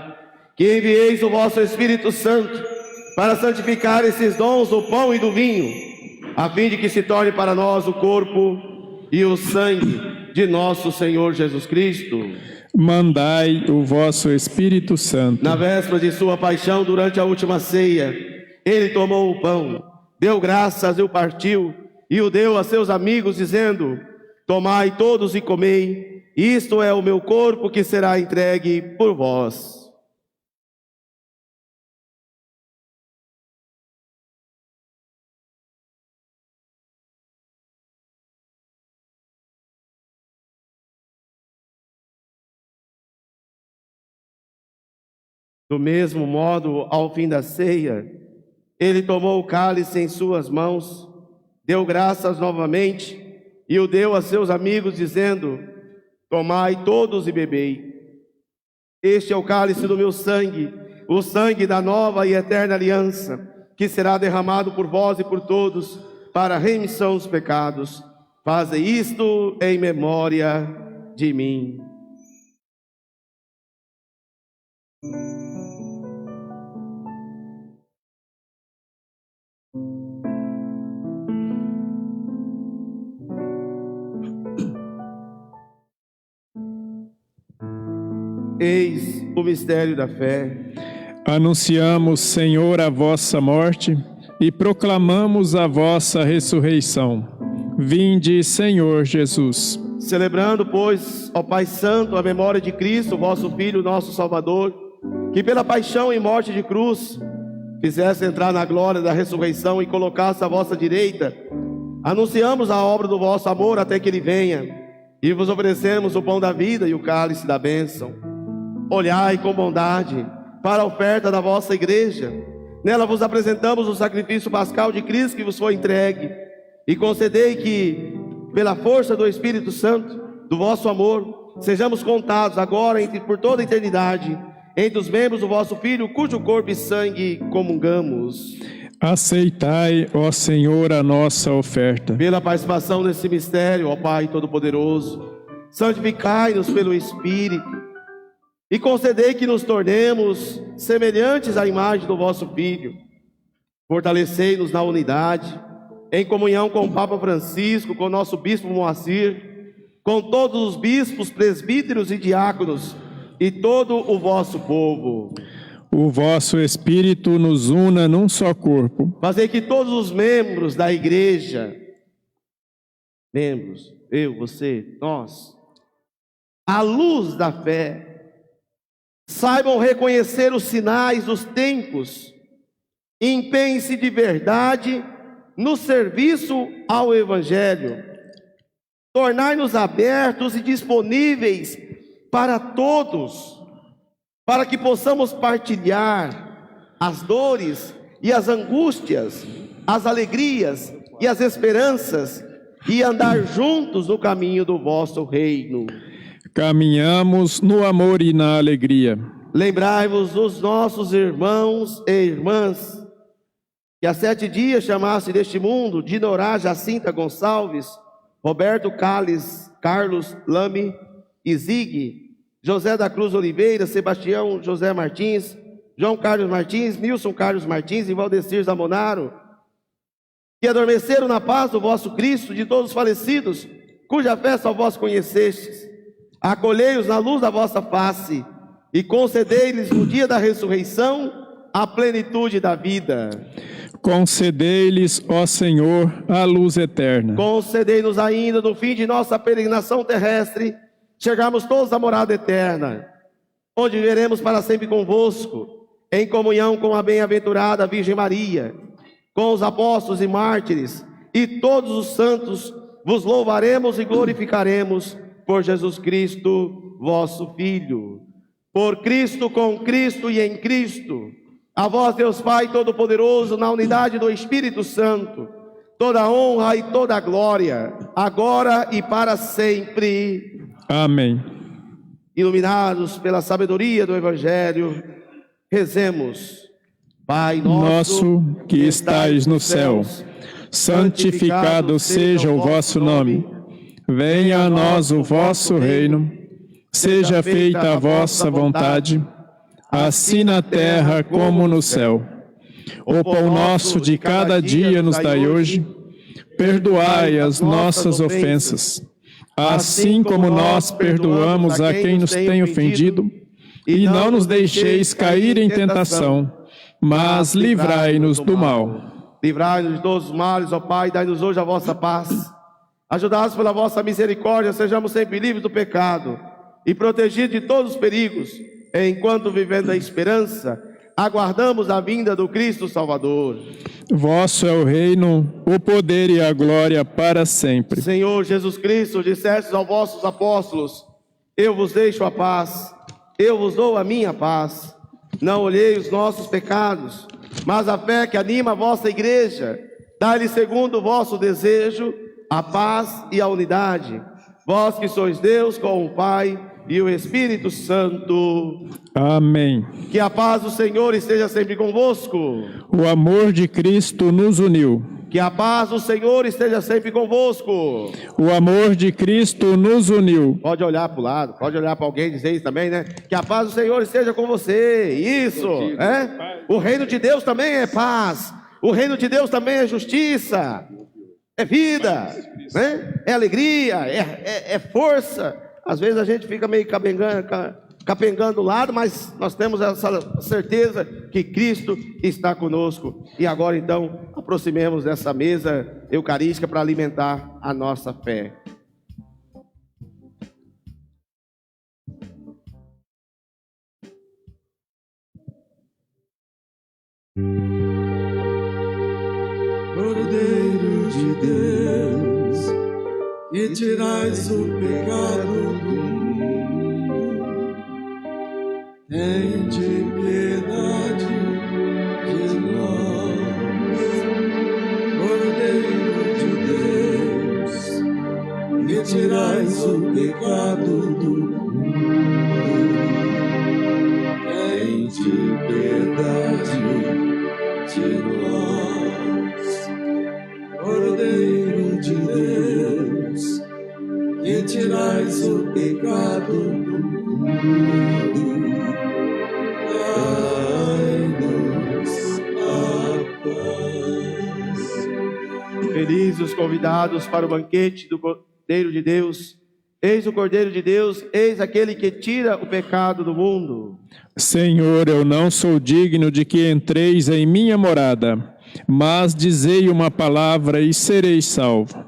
que envieis o vosso Espírito Santo para santificar esses dons do pão e do vinho, a fim de que se torne para nós o corpo e o sangue de nosso Senhor Jesus Cristo. Mandai o vosso Espírito Santo. Na véspera de sua paixão, durante a última ceia, ele tomou o pão, deu graças e o partiu, e o deu a seus amigos, dizendo: tomai todos e comei, isto é o meu corpo que será entregue por vós. Do mesmo modo, ao fim da ceia, ele tomou o cálice em suas mãos, deu graças novamente e o deu a seus amigos, dizendo: tomai todos e bebei. Este é o cálice do meu sangue, o sangue da nova e eterna aliança, que será derramado por vós e por todos para a remissão dos pecados. Fazei isto em memória de mim. Eis o mistério da fé. Anunciamos, Senhor, a vossa morte e proclamamos a vossa ressurreição. Vinde, Senhor Jesus. Celebrando, pois, ó Pai Santo, a memória de Cristo, vosso Filho, nosso Salvador, que pela paixão e morte de cruz fizesse entrar na glória da ressurreição e colocasse à vossa direita, anunciamos a obra do vosso amor até que ele venha, e vos oferecemos o pão da vida e o cálice da bênção. Olhai com bondade para a oferta da vossa igreja. Nela vos apresentamos o sacrifício pascal de Cristo que vos foi entregue. E concedei que, pela força do Espírito Santo, do vosso amor, sejamos contados agora por toda a eternidade entre os membros do vosso Filho, cujo corpo e sangue comungamos. Aceitai, ó Senhor, a nossa oferta. Pela participação nesse mistério, ó Pai Todo-Poderoso, santificai-nos pelo Espírito e concedei que nos tornemos semelhantes à imagem do vosso Filho. Fortalecei-nos na unidade, em comunhão com o Papa Francisco, com o nosso Bispo Moacir, com todos os bispos, presbíteros e diáconos e todo o vosso povo. O vosso Espírito nos una num só corpo. Fazei que todos os membros da igreja, membros, eu, você, nós, à luz da fé, saibam reconhecer os sinais dos tempos, empenhem-se de verdade no serviço ao Evangelho, tornai-nos abertos e disponíveis para todos, para que possamos partilhar as dores e as angústias, as alegrias e as esperanças, e andar juntos no caminho do vosso reino. Caminhamos no amor e na alegria. Lembrai-vos dos nossos irmãos e irmãs, que há 7 dias chamaste deste mundo: Dinorá Jacinta Gonçalves, Roberto Carlos Lame, Izig, José da Cruz Oliveira, Sebastião José Martins, João Carlos Martins, Nilson Carlos Martins e Valdecir Zamonaro, que adormeceram na paz do vosso Cristo, de todos os falecidos, cuja fé só vós conhecestes. Acolhei-os na luz da vossa face e concedei-lhes no dia da ressurreição a plenitude da vida. Concedei-lhes, ó Senhor, a luz eterna. Concedei-nos ainda, no fim de nossa peregrinação terrestre, chegarmos todos à morada eterna, onde viveremos para sempre convosco, em comunhão com a bem-aventurada Virgem Maria, com os apóstolos e mártires, e todos os santos, vos louvaremos e glorificaremos por Jesus Cristo, vosso Filho. Por Cristo, com Cristo e em Cristo, a vós, Deus Pai Todo-Poderoso, na unidade do Espírito Santo, toda a honra e toda a glória, agora e para sempre. Amém. Iluminados pela sabedoria do Evangelho, rezemos. Pai nosso que estais no céu, santificado seja o vosso nome. Venha a nós o vosso reino. Seja feita a vossa vontade, assim na terra como no céu. O pão nosso de cada dia nos dai hoje. Perdoai as nossas ofensas, assim como nós perdoamos a quem nos tem ofendido, e não nos deixeis cair em tentação, mas livrai-nos do mal. Livrai-nos de todos os males, ó Pai, dai-nos hoje a vossa paz. Ajudados pela vossa misericórdia, sejamos sempre livres do pecado e protegidos de todos os perigos, enquanto vivendo a esperança, aguardamos a vinda do Cristo Salvador. Vosso é o reino, o poder e a glória para sempre. Senhor Jesus Cristo, dissestes aos vossos apóstolos: eu vos deixo a paz, eu vos dou a minha paz. Não olhei os nossos pecados, mas a fé que anima a vossa igreja. Dai-lhe segundo o vosso desejo a paz e a unidade. Vós que sois Deus com o Pai e o Espírito Santo. Amém. Que a paz do Senhor esteja sempre convosco. O amor de Cristo nos uniu. Que a paz do Senhor esteja sempre convosco. O amor de Cristo nos uniu. Pode olhar para o lado, pode olhar para alguém e dizer isso também, né? Que a paz do Senhor esteja com você. Isso, é? O reino de Deus também é paz. O reino de Deus também é justiça. É vida, né? É alegria, é força. Às vezes a gente fica meio capengando do lado, mas nós temos essa certeza que Cristo está conosco. E agora então, aproximemos dessa mesa eucarística para alimentar a nossa fé. Cordeiro de Deus, que tirais o pecado do mundo, tende piedade de nós. Cordeiro de Deus, que tirais o pecado do mundo, tende piedade de nós, Cordeiro de Deus, que tirais o pecado do mundo, dai-nos a paz. Felizes os convidados para o banquete do Cordeiro de Deus. Eis o Cordeiro de Deus, eis aquele que tira o pecado do mundo. Senhor, eu não sou digno de que entreis em minha morada, mas dizei uma palavra e serei salvo.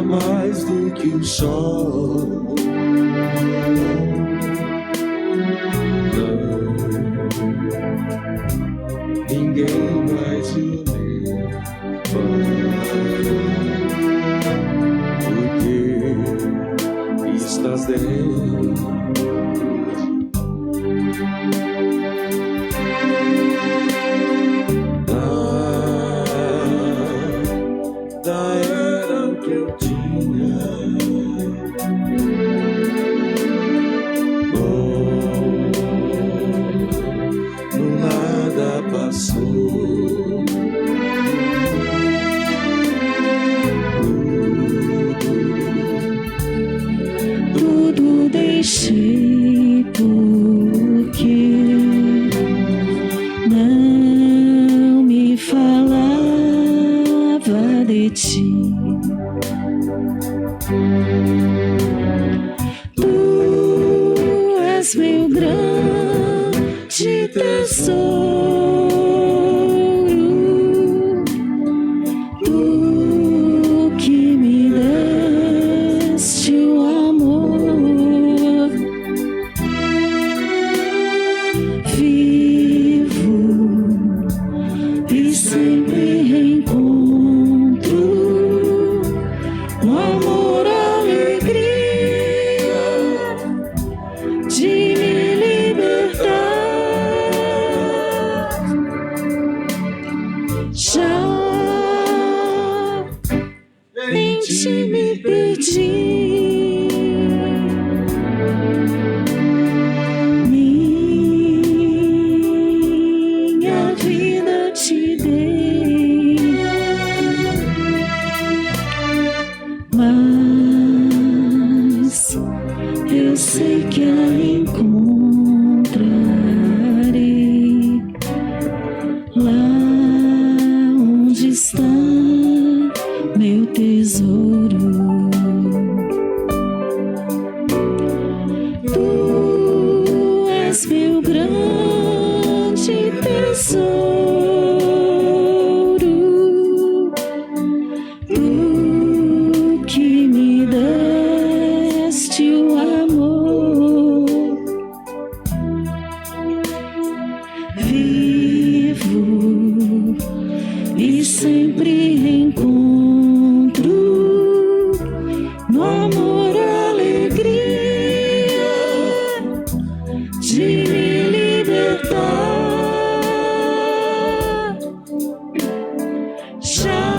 Mais do que o sol, ninguém mais o leva, porque estás dentro. Da era que eu tinha, no nada passou, tudo deixei porque não me falava de ti. Tu és meu grande tesouro, tu que me deste o amor. Vivo e sempre reencontro no amor, alegria de me libertar. Já em ti me perdi, minha vida te dei, mas eu sei que a encontrarei lá onde está meu tesouro. Tu és meu grande tesouro, tu que me deste o amor. Vivo e sempre reencontro no amor, alegria de me libertar. Já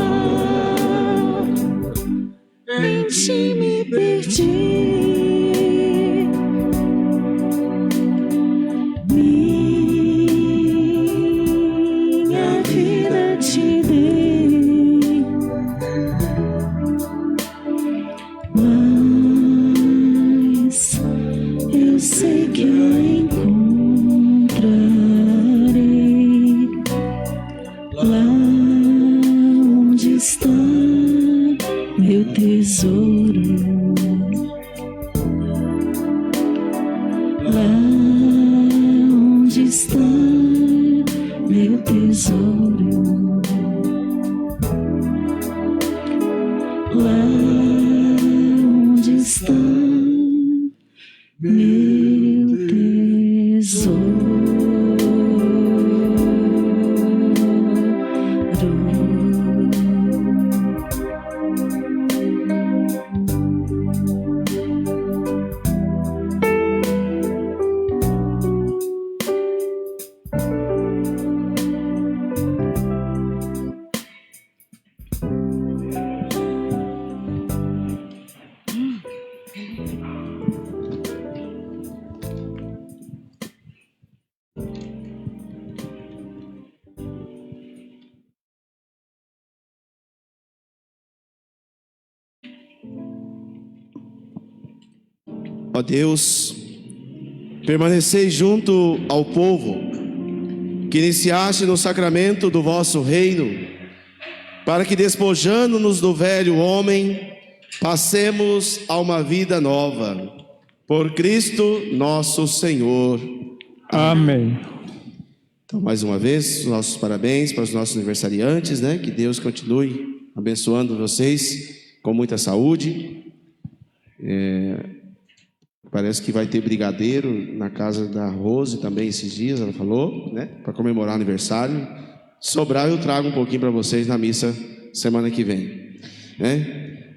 está meu tesouro? Lá onde está meu tesouro? Ó Deus, permaneceis junto ao povo que iniciaste no sacramento do vosso reino, para que, despojando-nos do velho homem, passemos a uma vida nova. Por Cristo nosso Senhor. Amém. Então, mais uma vez, os nossos parabéns para os nossos aniversariantes, né? Que Deus continue abençoando vocês com muita saúde. Parece que vai ter brigadeiro na casa da Rose também esses dias, ela falou, né? Para comemorar o aniversário. Se sobrar, eu trago um pouquinho para vocês na missa semana que vem, né?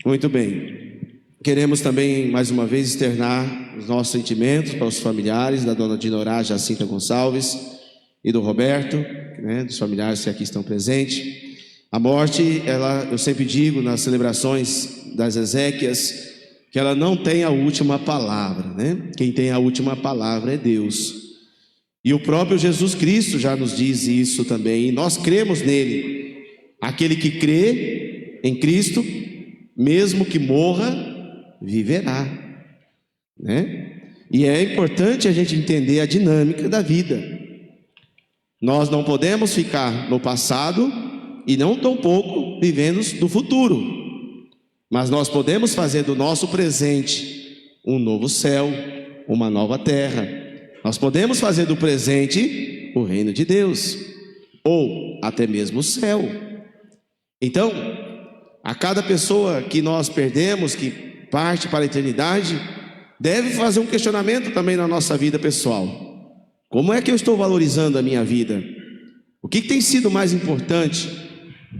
Muito bem. Queremos também, mais uma vez, externar os nossos sentimentos para os familiares da dona Dinorá Jacinta Gonçalves e do Roberto, né? Dos familiares que aqui estão presentes. A morte, eu sempre digo nas celebrações das exéquias, que ela não tem a última palavra, né? Quem tem a última palavra é Deus. E o próprio Jesus Cristo já nos diz isso também, e nós cremos nele. Aquele que crê em Cristo, mesmo que morra, viverá, né? E é importante a gente entender a dinâmica da vida. Nós não podemos ficar no passado e não tampouco vivendo do futuro. Mas nós podemos fazer do nosso presente um novo céu, uma nova terra. Nós podemos fazer do presente o reino de Deus, ou até mesmo o céu. Então, a cada pessoa que nós perdemos, que parte para a eternidade, deve fazer um questionamento também na nossa vida pessoal. Como é que eu estou valorizando a minha vida? O que tem sido mais importante?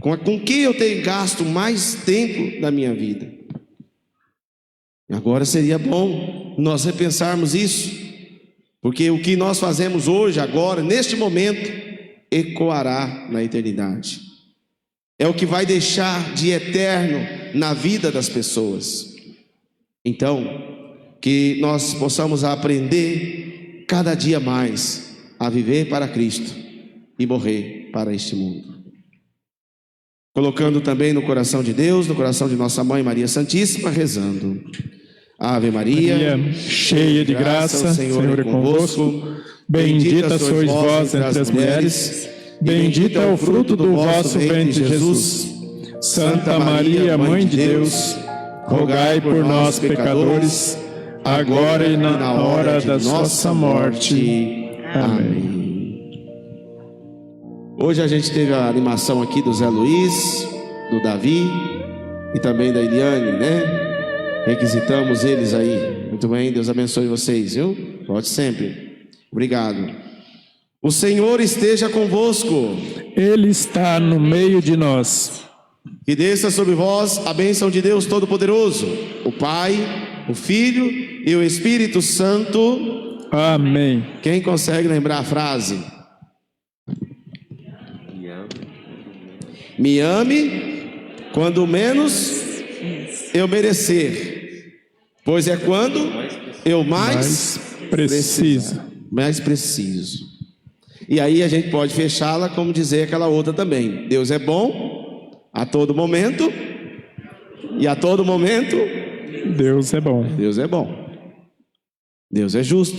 Com quem eu tenho gasto mais tempo da minha vida? Agora seria bom nós repensarmos isso, porque o que nós fazemos hoje, agora, neste momento, ecoará na eternidade. É o que vai deixar de eterno na vida das pessoas. Então, que nós possamos aprender cada dia mais a viver para Cristo e morrer para este mundo. Colocando também no coração de Deus, no coração de nossa Mãe Maria Santíssima, rezando. Ave Maria, cheia de graça, o Senhor é convosco. Bendita sois vós entre as mulheres, bendito é o fruto do vosso ventre, Jesus. Santa Maria, Mãe de Deus, rogai por nós, pecadores, agora e na hora da nossa morte. Amém. Hoje a gente teve a animação aqui do Zé Luiz, do Davi e também da Eliane, né? Requisitamos eles aí. Muito bem, Deus abençoe vocês, viu? Volte sempre. Obrigado. O Senhor esteja convosco. Ele está no meio de nós. Que desça sobre vós a bênção de Deus Todo-Poderoso, o Pai, o Filho e o Espírito Santo. Amém. Quem consegue lembrar a frase? Me ame quando menos eu merecer, pois é quando eu mais preciso. E aí a gente pode fechá-la como dizer aquela outra também. Deus é bom a todo momento, e a todo momento Deus é bom. Deus é bom. Deus é justo,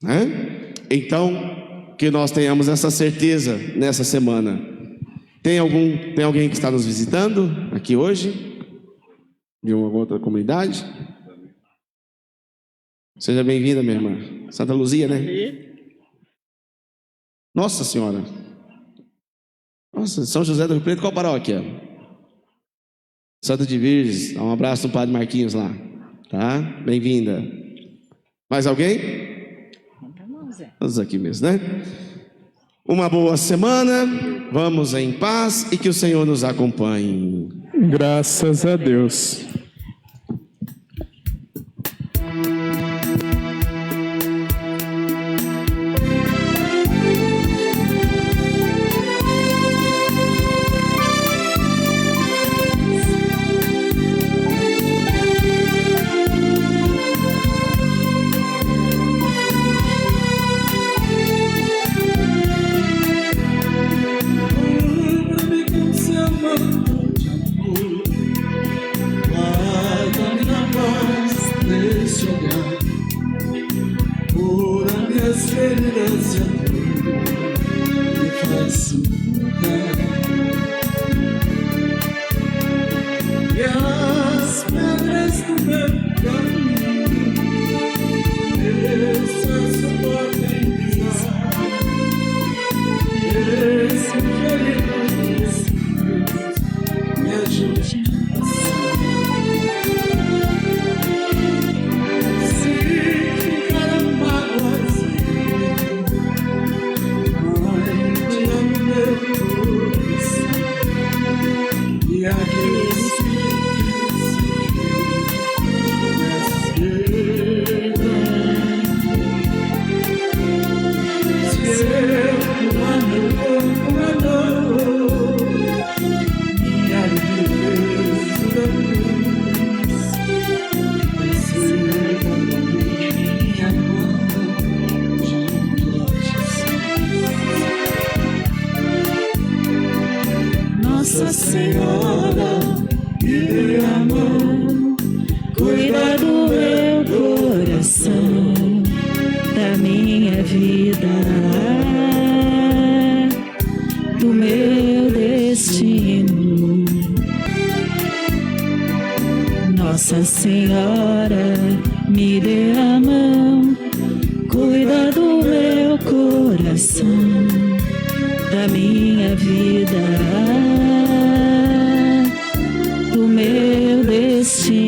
né? Então, que nós tenhamos essa certeza nessa semana. Tem alguém que está nos visitando aqui hoje? De uma outra comunidade? Seja bem-vinda, minha irmã. Santa Luzia, né? Nossa Senhora. Nossa, São José do Rio Preto, qual paróquia? Santa de Virgens. Dá um abraço no Padre Marquinhos lá. Tá? Bem-vinda. Mais alguém? Todos aqui mesmo, né? Uma boa semana. Vamos em paz e que o Senhor nos acompanhe. Graças a Deus. Cubra-me com seu manto de amor, guarda-me na paz deste olhar, cura minhas feridas e a dor me faz suportar. E as pedras do meu caminho, essas podem pisar. Esse ferido me ajude a passar. Se ficar mágoas guarde no meu coração, e aqueles Nossa Senhora, me dê a mão, cuida do meu coração, da minha vida, do meu destino. Nossa Senhora, me dê a mão, cuida do meu coração, da minha vida, do meu destino.